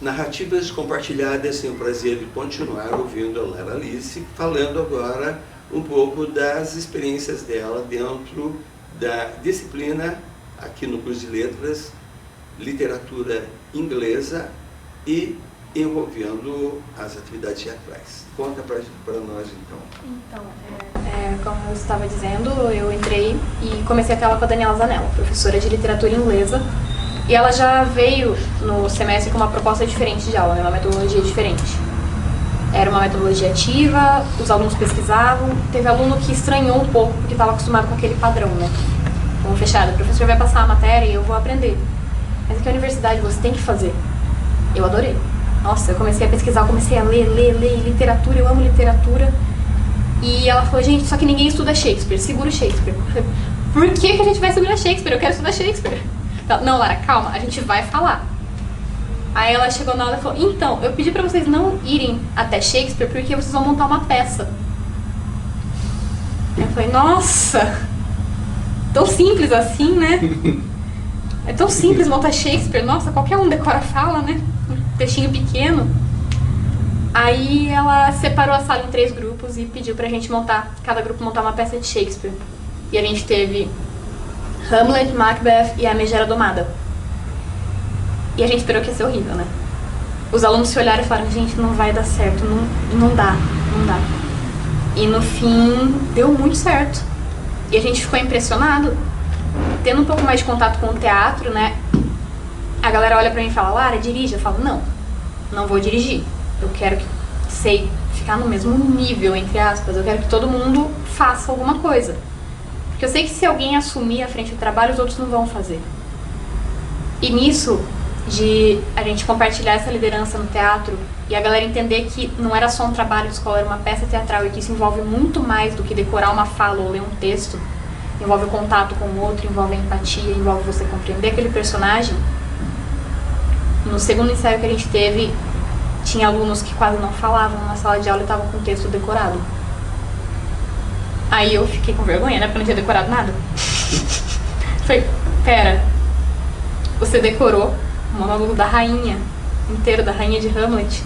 Narrativas compartilhadas, tenho o prazer de continuar ouvindo a Lara Alice, falando agora um pouco das experiências dela dentro da disciplina, aqui no curso de letras, literatura inglesa e envolvendo as atividades teatrais. Conta para nós então. Então, como eu estava dizendo, eu entrei e comecei aquela com a Daniela Zanella, professora de literatura inglesa, e ela já veio no semestre com uma proposta diferente de aula, né? Uma metodologia diferente. Era uma metodologia ativa, os alunos pesquisavam, teve aluno que estranhou um pouco porque estava acostumado com aquele padrão, né? Como fechado, o professor vai passar a matéria e eu vou aprender. Mas aqui na universidade você tem que fazer. Eu adorei. Nossa, eu comecei a pesquisar, comecei a ler literatura, eu amo literatura. E ela falou, gente, só que ninguém estuda Shakespeare, segura o Shakespeare. Eu falei, por que a gente vai segurar Shakespeare? Eu quero estudar Shakespeare. Ela, não, Lara, calma, a gente vai falar. Aí ela chegou na aula e falou, então, eu pedi pra vocês não irem até Shakespeare porque vocês vão montar uma peça. Eu falei, nossa, tão simples assim, né? É tão simples montar Shakespeare, nossa, qualquer um decora a fala, né? Um textinho pequeno. Aí ela separou a sala em 3 grupos e pediu pra gente montar, cada grupo montar uma peça de Shakespeare. E a gente teve Hamlet, Macbeth e a Megera Domada. E a gente esperou que ia ser horrível, né? Os alunos se olharam e falaram, gente, não vai dar certo, não dá. E no fim, deu muito certo. E a gente ficou impressionado. Tendo um pouco mais de contato com o teatro, né? A galera olha pra mim e fala, Lara, dirige. Eu falo, não vou dirigir. Eu quero que, ficar no mesmo nível, entre aspas. Eu quero que todo mundo faça alguma coisa. Porque eu sei que se alguém assumir a frente do trabalho, os outros não vão fazer. E nisso, de a gente compartilhar essa liderança no teatro e a galera entender que não era só um trabalho de escola, era uma peça teatral e que isso envolve muito mais do que decorar uma fala ou ler um texto. Envolve o contato com o outro, envolve a empatia, envolve você compreender aquele personagem. No segundo ensaio que a gente teve, tinha alunos que quase não falavam na sala de aula e estavam com o texto decorado. Aí eu fiquei com vergonha, né, porque eu não tinha decorado nada. Falei, pera, você decorou o monólogo da rainha, inteiro, da rainha de Hamlet.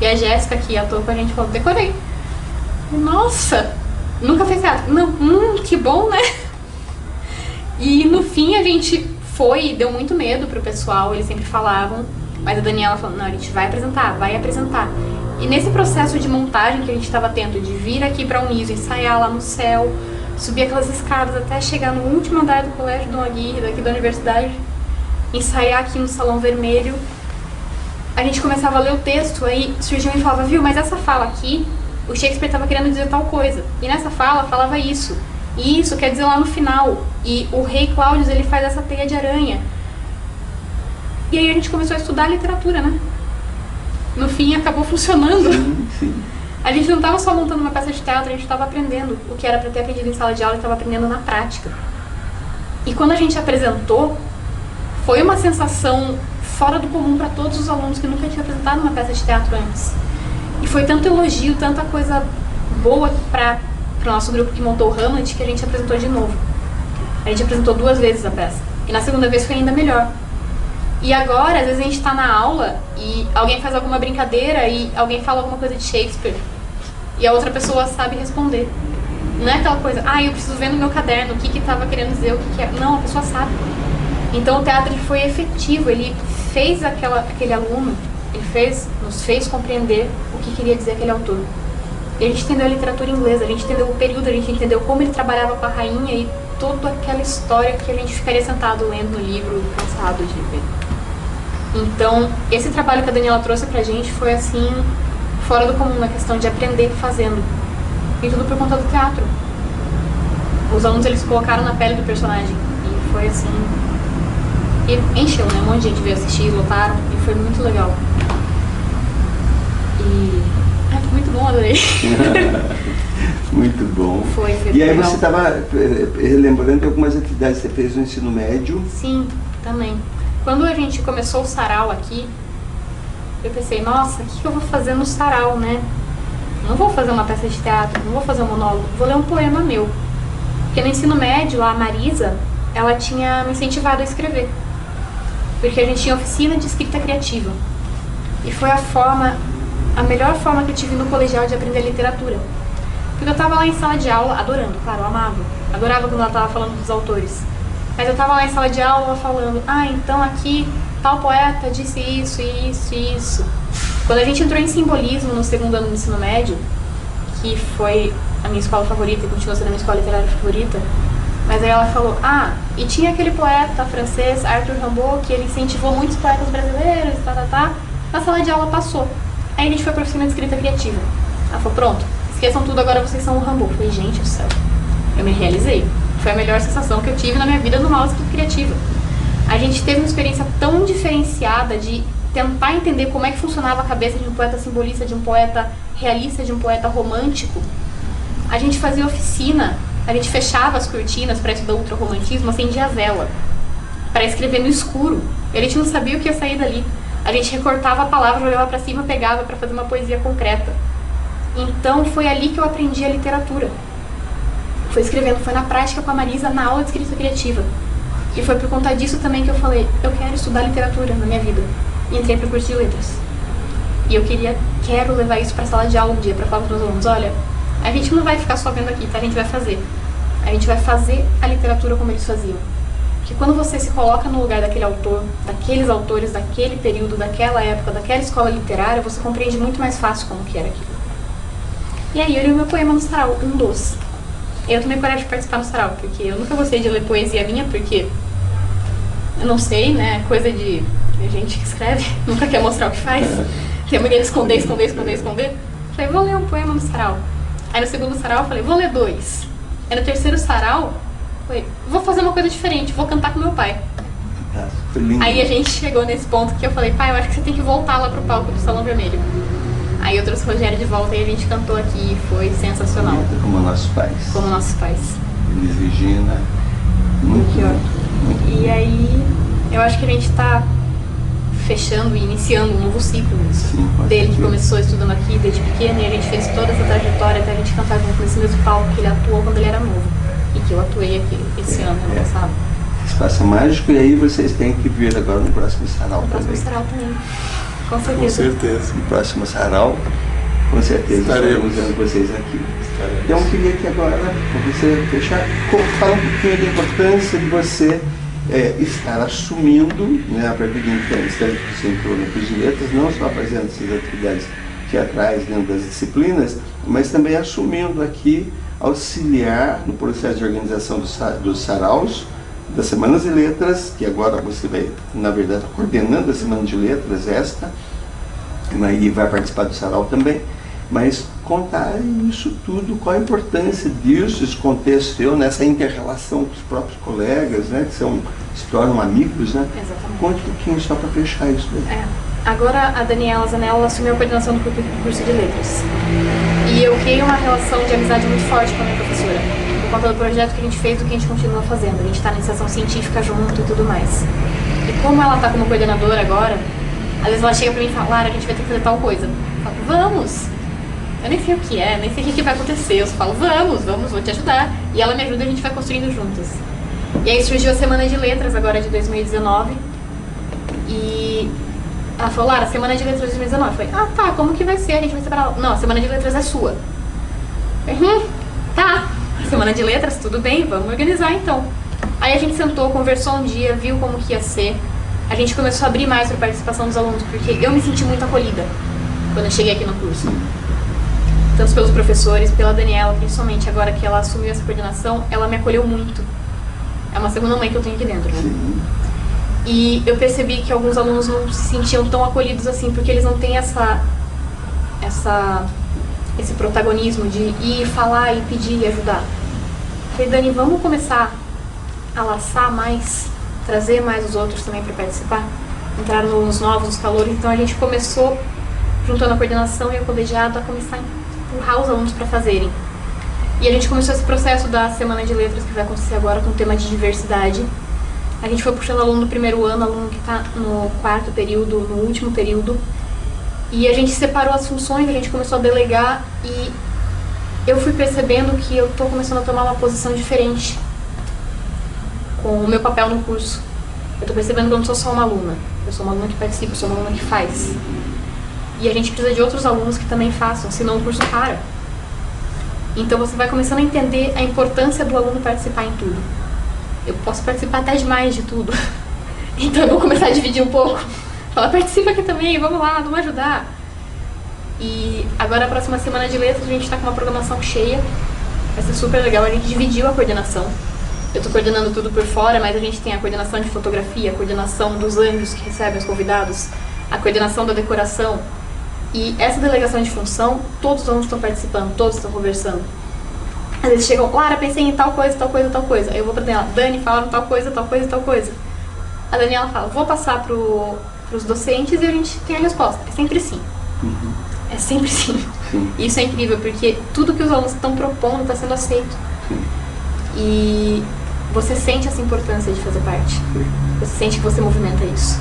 E a Jéssica, que atuou com a gente, falou, decorei. Nossa, nunca fez teatro? Não, que bom, né? E no fim a gente foi, deu muito medo pro pessoal, eles sempre falavam, mas a Daniela falou, não, a gente vai apresentar. E nesse processo de montagem que a gente estava tendo, de vir aqui pra Uniso, ensaiar lá no céu, subir aquelas escadas até chegar no último andar do Colégio Dom Aguirre, daqui da universidade, ensaiar aqui no Salão Vermelho, a gente começava a ler o texto, aí surgiu e falava, viu, mas essa fala aqui, o Shakespeare estava querendo dizer tal coisa, e nessa fala falava isso, e isso quer dizer lá no final, e o rei Cláudio, ele faz essa teia de aranha. E aí a gente começou a estudar literatura, né? No fim acabou funcionando. Sim. A gente não estava só montando uma peça de teatro, a gente estava aprendendo o que era para ter aprendido em sala de aula e estava aprendendo na prática. E quando a gente apresentou, foi uma sensação fora do comum para todos os alunos que nunca tinham apresentado uma peça de teatro antes. E foi tanto elogio, tanta coisa boa para o nosso grupo que montou o Hamlet, que a gente apresentou de novo. A gente apresentou 2 vezes a peça. E na segunda vez foi ainda melhor. E agora, às vezes a gente tá na aula e alguém faz alguma brincadeira e alguém fala alguma coisa de Shakespeare e a outra pessoa sabe responder. Não é aquela coisa, eu preciso ver no meu caderno o que tava querendo dizer, o que é. Não, a pessoa sabe. Então o teatro ele foi efetivo, ele fez aquele aluno, nos fez compreender o que queria dizer aquele autor. E a gente entendeu a literatura inglesa, a gente entendeu o período, a gente entendeu como ele trabalhava com a rainha e toda aquela história que a gente ficaria sentado lendo no livro, cansado de ver. Então, esse trabalho que a Daniela trouxe pra gente foi assim, fora do comum, na questão de aprender fazendo. E tudo por conta do teatro. Os alunos, eles se colocaram na pele do personagem. E foi assim... E encheu, né? Um monte de gente veio assistir, lotaram. E foi muito legal. E... foi muito bom, adorei. Muito bom. Foi E aí legal. você estava lembrando de algumas atividades que você fez no ensino médio? Sim, também. Quando a gente começou o sarau aqui, eu pensei, nossa, o que eu vou fazer no sarau, né? Não vou fazer uma peça de teatro, não vou fazer um monólogo, vou ler um poema meu. Porque no ensino médio, a Marisa, ela tinha me incentivado a escrever. Porque a gente tinha oficina de escrita criativa. E foi a melhor forma que eu tive no colegial de aprender literatura. Porque eu tava lá em sala de aula, adorando, claro, eu amava. Adorava quando ela tava falando dos autores. Mas eu tava lá em sala de aula falando, então aqui tal poeta disse isso, isso e isso. Quando a gente entrou em simbolismo no segundo ano do ensino médio, que foi a minha escola favorita e continua sendo a minha escola literária favorita, mas aí ela falou, e tinha aquele poeta francês, Arthur Rimbaud, que ele incentivou muitos poetas brasileiros, na sala de aula passou. Aí a gente foi para a oficina de escrita criativa. Ela falou, pronto, esqueçam tudo, agora vocês são o Rimbaud. Eu falei, gente do céu, eu me realizei. Foi a melhor sensação que eu tive na minha vida numa aula de escrita criativa. A gente teve uma experiência tão diferenciada de tentar entender como é que funcionava a cabeça de um poeta simbolista, de um poeta realista, de um poeta romântico. A gente fazia oficina, a gente fechava as cortinas para estudar ultrarromantismo, acendia a vela para escrever no escuro. A gente não sabia o que ia sair dali. A gente recortava a palavra, olhava para cima, pegava para fazer uma poesia concreta. Então foi ali que eu aprendi a literatura. Foi escrevendo, foi na prática com a Marisa, na aula de escrita criativa. E foi por conta disso também que eu falei, eu quero estudar literatura na minha vida. E entrei para o curso de letras. E eu quero levar isso para a sala de aula um dia, para falar para os meus alunos, olha, a gente não vai ficar só vendo aqui, tá? A gente vai fazer. A gente vai fazer a literatura como eles faziam. Porque quando você se coloca no lugar daquele autor, daqueles autores, daquele período, daquela época, daquela escola literária, você compreende muito mais fácil como que era aquilo. E aí eu li o meu poema no sarau, um dos. Eu tomei coragem de participar no sarau, porque eu nunca gostei de ler poesia minha, porque eu não sei, né, coisa de gente que escreve, nunca quer mostrar o que faz. Tem a mania de esconder. Falei, vou ler um poema no sarau. Aí no segundo sarau eu falei, vou ler 2. Aí no terceiro sarau, falei, vou fazer uma coisa diferente, vou cantar com meu pai. Aí a gente chegou nesse ponto que eu falei, pai, eu acho que você tem que voltar lá pro palco do Salão Vermelho. Aí eu trouxe o Rogério de volta e a gente cantou aqui e foi sensacional. Como nossos pais. Como nossos pais. Elis Regina. Muito. E aí, eu acho que a gente tá fechando e iniciando um novo ciclo dele, que começou estudando aqui desde pequeno, e a gente fez toda essa trajetória até a gente cantar junto nesse mesmo palco que ele atuou quando ele era novo. E que eu atuei aqui esse ano passado. Espaço mágico, e aí vocês têm que vir agora no próximo sarau também. No próximo sarau também. Com certeza. Com certeza. No próximo sarau, com certeza estaremos vendo vocês aqui. Então eu queria que agora, para você fechar, falar um pouquinho da importância de você estar assumindo, né, a partir de então, você entrou no curso de letras, não só fazendo essas atividades teatrais dentro das disciplinas, mas também assumindo aqui, auxiliar no processo de organização dos saraus, das Semanas de Letras, que agora você vai, na verdade, coordenando a Semana de Letras e vai participar do sarau também, mas contar isso tudo, qual a importância disso, esse contexto seu, nessa inter-relação com os próprios colegas, né, que se tornam amigos, né? Exatamente. Conte um pouquinho só para fechar isso daí. Agora a Daniela Zanella assumiu a coordenação do curso de letras. E eu criei uma relação de amizade muito forte com a minha professora, por conta do projeto que a gente fez e do que a gente continua fazendo. A gente está na iniciação científica junto e tudo mais. E como ela está como coordenadora agora, às vezes ela chega pra mim e fala, Lara, a gente vai ter que fazer tal coisa. Eu falo, vamos! Eu nem sei o que é, nem sei o que vai acontecer. Eu só falo, vamos, vou te ajudar. E ela me ajuda e a gente vai construindo juntas. E aí surgiu a Semana de Letras agora de 2019. E ela falou, Lara, Semana de Letras de 2019. Eu falei, tá, como que vai ser? A gente vai separar. Não, a Semana de Letras é sua. Eu falei, tá. Semana de Letras, tudo bem, vamos organizar então. Aí a gente sentou, conversou um dia, viu como que ia ser. A gente começou a abrir mais para a participação dos alunos, porque eu me senti muito acolhida quando eu cheguei aqui no curso. Tanto pelos professores, pela Daniela, principalmente agora que ela assumiu essa coordenação, ela me acolheu muito. É uma segunda mãe que eu tenho aqui dentro, né? Sim. E eu percebi que alguns alunos não se sentiam tão acolhidos assim, porque eles não têm esse protagonismo de ir falar e pedir e ajudar. Eu falei, Dani, vamos começar a laçar mais, trazer mais os outros também para participar? Entraram alunos novos, os calouros, então a gente começou, juntando a coordenação e o colegiado, a começar a empurrar os alunos para fazerem. E a gente começou esse processo da Semana de Letras, que vai acontecer agora com o tema de diversidade. A gente foi puxando aluno do primeiro ano, aluno que está no quarto período, no último período. E a gente separou as funções, a gente começou a delegar e eu fui percebendo que eu estou começando a tomar uma posição diferente com o meu papel no curso. Eu estou percebendo que eu não sou só uma aluna, eu sou uma aluna que participa, eu sou uma aluna que faz. E a gente precisa de outros alunos que também façam, senão o curso para. Então você vai começando a entender a importância do aluno participar em tudo. Eu posso participar até demais de tudo. Então eu vou começar a dividir um pouco. Falar, participa aqui também, vamos lá, vamos ajudar. E agora a próxima semana de letras a gente está com uma programação cheia. Vai ser super legal, a gente dividiu a coordenação. Eu estou coordenando tudo por fora, mas a gente tem a coordenação de fotografia, a coordenação dos anjos que recebem os convidados, a coordenação da decoração. E essa delegação de função, todos os alunos estão participando, todos estão conversando. Às vezes chegam, Lara, pensei em tal coisa, tal coisa, tal coisa. Aí eu vou pra Daniela, Dani, falaram tal coisa, tal coisa, tal coisa. A Daniela fala, vou passar pros docentes e a gente tem a resposta. É sempre sim. É sempre sim. E isso é incrível, porque tudo que os alunos estão propondo está sendo aceito. E você sente essa importância de fazer parte. Você sente que você movimenta isso.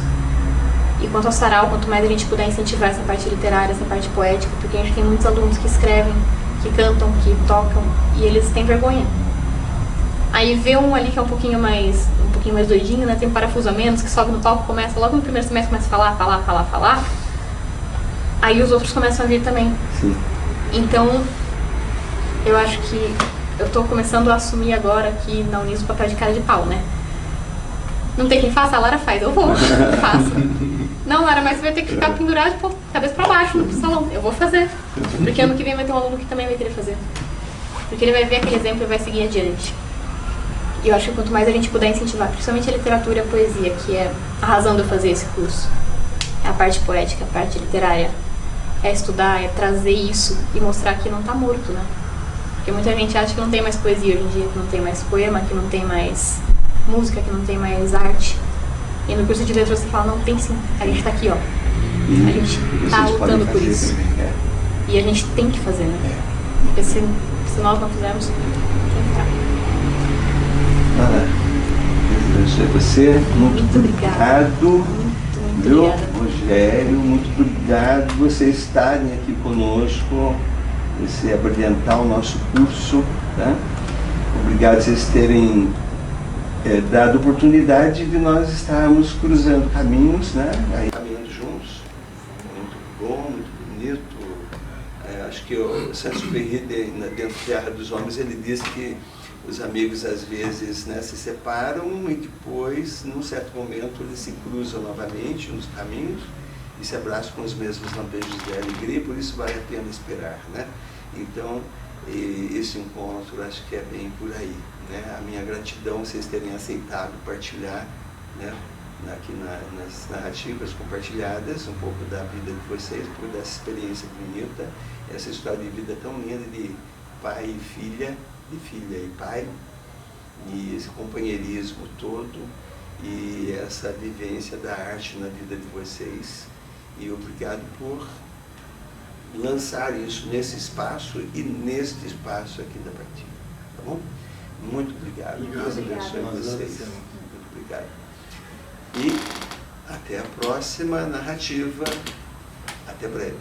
E quanto ao sarau, quanto mais a gente puder incentivar essa parte literária, essa parte poética, porque a gente tem muitos alunos que escrevem, que cantam, que tocam, e eles têm vergonha. Aí vê um ali que é um pouquinho mais doidinho, né? Tem um parafuso a menos, que sobe no palco, começa logo no primeiro semestre, começa a falar. Aí os outros começam a vir também. Sim. Então, eu acho que eu tô começando a assumir agora aqui na Unis o papel de cara de pau, né? Não tem quem faça? A Lara faz. Eu vou, faço. Não, Lara, mas você vai ter que ficar pendurado de cabeça pra baixo no salão. Eu vou fazer. Porque ano que vem vai ter um aluno que também vai querer fazer. Porque ele vai ver aquele exemplo e vai seguir adiante. E eu acho que quanto mais a gente puder incentivar, principalmente a literatura e a poesia, que é a razão de eu fazer esse curso. É a parte poética, a parte literária. É estudar, é trazer isso e mostrar que não tá morto, né? Porque muita gente acha que não tem mais poesia hoje em dia, que não tem mais poema, que não tem mais música, que não tem mais arte. E no curso de letras você fala, não, tem sim. A gente tá aqui, ó. A gente tá lutando por isso. Também, E a gente tem que fazer, né? Porque se nós não fizermos, tem que ficar. Deus abençoe você. Muito obrigada. Muito obrigada. Rogério, muito obrigado por vocês estarem aqui conosco, esse abrilhantar o nosso curso, tá? Obrigado por vocês terem dado oportunidade de nós estarmos cruzando caminhos, né? Aí, caminhando juntos. Muito bom, muito bonito. Acho que o Saint-Exupéry, dentro da Terra dos Homens, ele diz que os amigos às vezes, né, se separam e depois, num certo momento, eles se cruzam novamente nos caminhos e se abraçam com os mesmos lampejos de alegria, por isso vale a pena esperar, né? Então, esse encontro acho que é bem por aí, né? A minha gratidão vocês terem aceitado partilhar, né, aqui nas narrativas compartilhadas um pouco da vida de vocês, um pouco dessa experiência bonita, essa história de vida tão linda de pai e filha, de filha e pai, e esse companheirismo todo e essa vivência da arte na vida de vocês. E obrigado por lançar isso nesse espaço e neste espaço aqui da partilha, tá bom? Muito obrigado. Deus abençoe vocês. Muito obrigado. E até a próxima narrativa. Até breve.